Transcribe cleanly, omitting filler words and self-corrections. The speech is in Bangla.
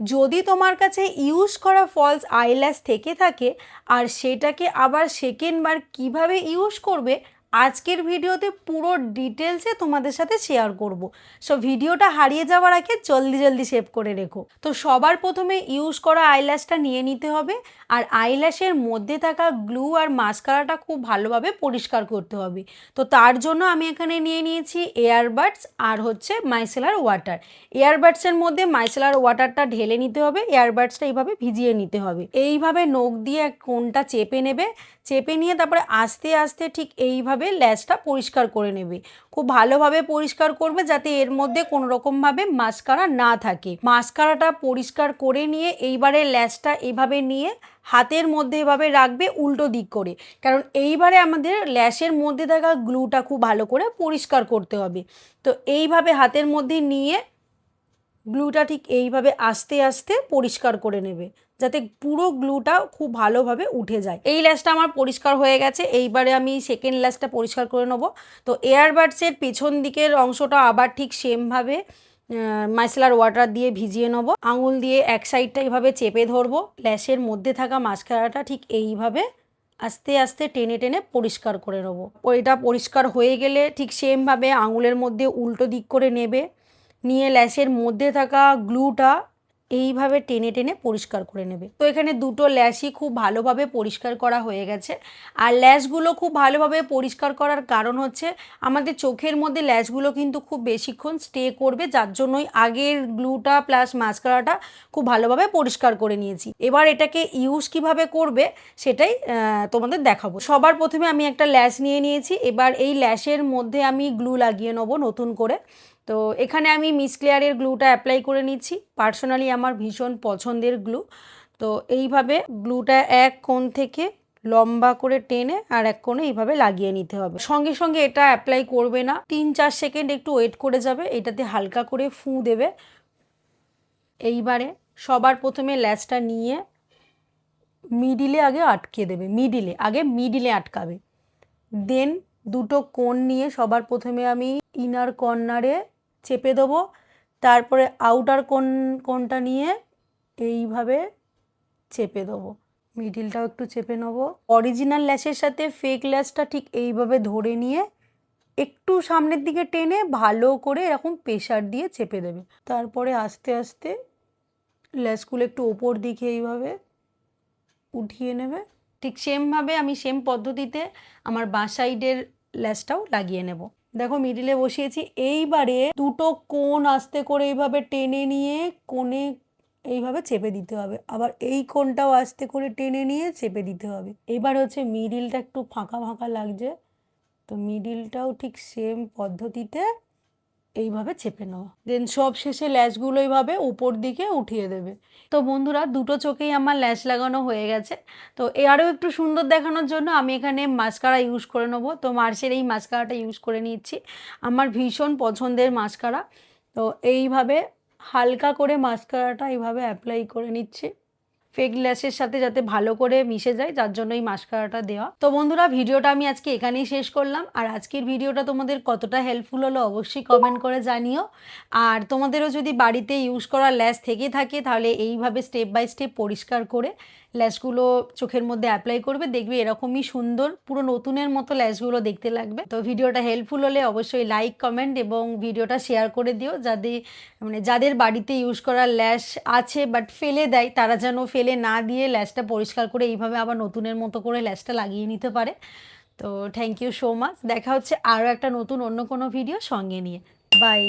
যদি তোমার কাছে ইউজ করা ফলস আইল্যাশ থেকে থাকে আর সেটাকে আবার সেকেন্ড বার কীভাবে ইউজ করবে আজকের ভিডিওতে পুরো ডিটেলসে তোমাদের সাথে শেয়ার করব। সো ভিডিওটা হারিয়ে যাওয়ার আগে জলদি জলদি সেভ করে রেখো। তো সবার প্রথমে ইউজ করা আইল্যাশটা নিয়ে নিতে হবে আর আইল্যাশের মধ্যে থাকা গ্লু আর মাস্কারাটা খুব ভালোভাবে পরিষ্কার করতে হবে। তো তার জন্য আমি এখানে নিয়ে নিয়েছি এয়ারবাডস আর হচ্ছে মাইসেলার ওয়াটার। এয়ারবাডসের মধ্যে মাইসেলার ওয়াটারটা ঢেলে নিতে হবে, এয়ারবাডসটা এইভাবে ভিজিয়ে নিতে হবে। এইভাবে নখ দিয়ে কোণটা চেপে নেবে, চেপে নিয়ে তারপরে আস্তে আস্তে ঠিক এইভাবে ল্যাশটা পরিষ্কার করে নেবে। খুব ভালোভাবে পরিষ্কার করবে যাতে এর মধ্যে কোনো রকমভাবে মাস্কারা না থাকে। মাস্কারাটা পরিষ্কার করে নিয়ে এইবারে ল্যাশটা এইভাবে নিয়ে হাতের মধ্যে এভাবে রাখবে উল্টো দিক করে, কারণ এইবারে আমাদের ল্যাশের মধ্যে থাকা গ্লুটা খুব ভালো করে পরিষ্কার করতে হবে। তো এইভাবে হাতের মধ্যে নিয়ে গ্লুটা ঠিক এইভাবে আস্তে আস্তে পরিষ্কার করে নেবে যাতে পুরো গ্লুটা খুব ভালোভাবে উঠে যায়। এই ল্যাশটা আমার পরিষ্কার হয়ে গেছে, এইবারে আমি সেকেন্ড ল্যাশটা পরিষ্কার করে নেবো। তো এয়ারবাডসের পেছন দিকের অংশটা আবার ঠিক সেমভাবে মাইসেলার ওয়াটার দিয়ে ভিজিয়ে নেবো। আঙুল দিয়ে এক সাইডটা এইভাবে চেপে ধরবো, ল্যাশের মধ্যে থাকা মাস্কারাটা ঠিক এইভাবে আস্তে আস্তে টেনে টেনে পরিষ্কার করে নেবো। ওইটা পরিষ্কার হয়ে গেলে ঠিক সেমভাবে আঙুলের মধ্যে উল্টো দিক করে নেবে, নিয়ে ল্যাশের মধ্যে থাকা গ্লুটা এইভাবে টেনে টেনে পরিষ্কার করে নেবে। তো এখানে দুটো ল্যাশই খুব ভালোভাবে পরিষ্কার করা হয়ে গেছে। আর ল্যাশগুলো খুব ভালোভাবে পরিষ্কার করার কারণ হচ্ছে আমাদের চোখের মধ্যে ল্যাশগুলো কিন্তু খুব বেশিক্ষণ স্টে করবে, যার জন্যই আগের গ্লুটা প্লাস মাস্কারাটা খুব ভালোভাবে পরিষ্কার করে নিয়েছি। এবার এটাকে ইউজ কিভাবে করবে সেটাই তোমাদের দেখাবো। সবার প্রথমে আমি একটা ল্যাশ নিয়ে নিয়েছি, এবার এই ল্যাশের মধ্যে আমি গ্লু লাগিয়ে নেবো নতুন করে। তো এখানে আমি মিস ক্লিয়ারের গ্লুটা অ্যাপ্লাই করে নিচ্ছি, পার্সোনালি আমার ভীষণ পছন্দের গ্লু। তো এইভাবে গ্লুটা এক কোণ থেকে লম্বা করে টেনে আর এক কোণে এইভাবে লাগিয়ে নিতে হবে। সঙ্গে সঙ্গে এটা অ্যাপ্লাই করবে না, 3-4 সেকেন্ড একটু ওয়েট করে যাবে, এটাতে হালকা করে ফুঁ দেবে। এইবারে সবার প্রথমে ল্যাশটা নিয়ে মিডিলে আগে আটকে দেবে, মিডিলে আটকাবে। দেন দুটো কোণ নিয়ে সবার প্রথমে আমি ইনার কর্নারে চেপে দেবো, তারপরে আউটার কোণটা নিয়ে এইভাবে চেপে দেবো, মিডিলটাও একটু চেপে নেবো। অরিজিনাল ল্যাশের সাথে ফেক ল্যাশটা ঠিক এইভাবে ধরে নিয়ে একটু সামনের দিকে টেনে ভালো করে এরকম প্রেশার দিয়ে চেপে দেবে। তারপরে আস্তে আস্তে ল্যাশগুলো একটু ওপর দিকে এইভাবে উঠিয়ে নেবে। ঠিক সেমভাবে আমি সেম পদ্ধতিতে আমার বাঁ সাইডের ল্যাশটাও লাগিয়ে নেব। দেখো মিডিলে বসিয়েছি, এইবারে দুটো কোণ আস্তে করে এইভাবে টেনে নিয়ে কোণে এইভাবে চেপে দিতে হবে, আবার এই কোণটাও আস্তে করে টেনে নিয়ে চেপে দিতে হবে। এবার হচ্ছে মিডিলটা একটু ফাঁকা ফাঁকা লাগছে, তো মিডিলটাও ঠিক সেম পদ্ধতিতে এইভাবে চেপে নেওয়া। দেন সব শেষে ল্যাশগুলো এইভাবে উপর দিকে উঠিয়ে দেবে। তো বন্ধুরা দুটো চোখেই আমার ল্যাশ লাগানো হয়ে গেছে। তো আরও একটু সুন্দর দেখানোর জন্য আমি এখানে মাস্কারা ইউজ করে নেবো। তো মার্সের এই মাস্কারাটা ইউজ করে নিচ্ছি, আমার ভীষণ পছন্দের মাস্কারা। তো এইভাবে হালকা করে মাস্কারাটা এইভাবে অ্যাপ্লাই করে নিচ্ছি ফেক ল্যাশের সাথে যাতে ভালো করে মিশে যায়, যার জন্য এই মাস্কারাটা দেওয়া। তো বন্ধুরা ভিডিওটা আমি আজকে এখানেই শেষ করলাম। আর আজকের ভিডিওটা তোমাদের কতটা হেল্পফুল হলো অবশ্যই কমেন্ট করে জানিও। আর তোমাদেরও যদি বাড়িতে ইউজ করা ল্যাশ থেকে থাকে তাহলে এইভাবে স্টেপ বাই স্টেপ পরিষ্কার করে ল্যাশগুলো চোখের মধ্যে অ্যাপ্লাই করবে, দেখবে এরকমই সুন্দর পুরো নতুনের মতো ল্যাশগুলো দেখতে লাগবে। তো ভিডিওটা হেল্পফুল হলে অবশ্যই লাইক কমেন্ট এবং ভিডিওটা শেয়ার করে দিও, যাদের বাড়িতে ইউজ করা ল্যাশ আছে বাট ফেলে দেয়, তারা যেন ফেলে না দিয়ে ল্যাশটা পরিষ্কার করে এইভাবে আবার নতুনের মতো করে ল্যাশটা লাগিয়ে নিতে পারে। তো থ্যাংক ইউ সো মাচ, দেখা হচ্ছে আরও একটা নতুন অন্য কোনো ভিডিও সঙ্গে নিয়ে। বাই।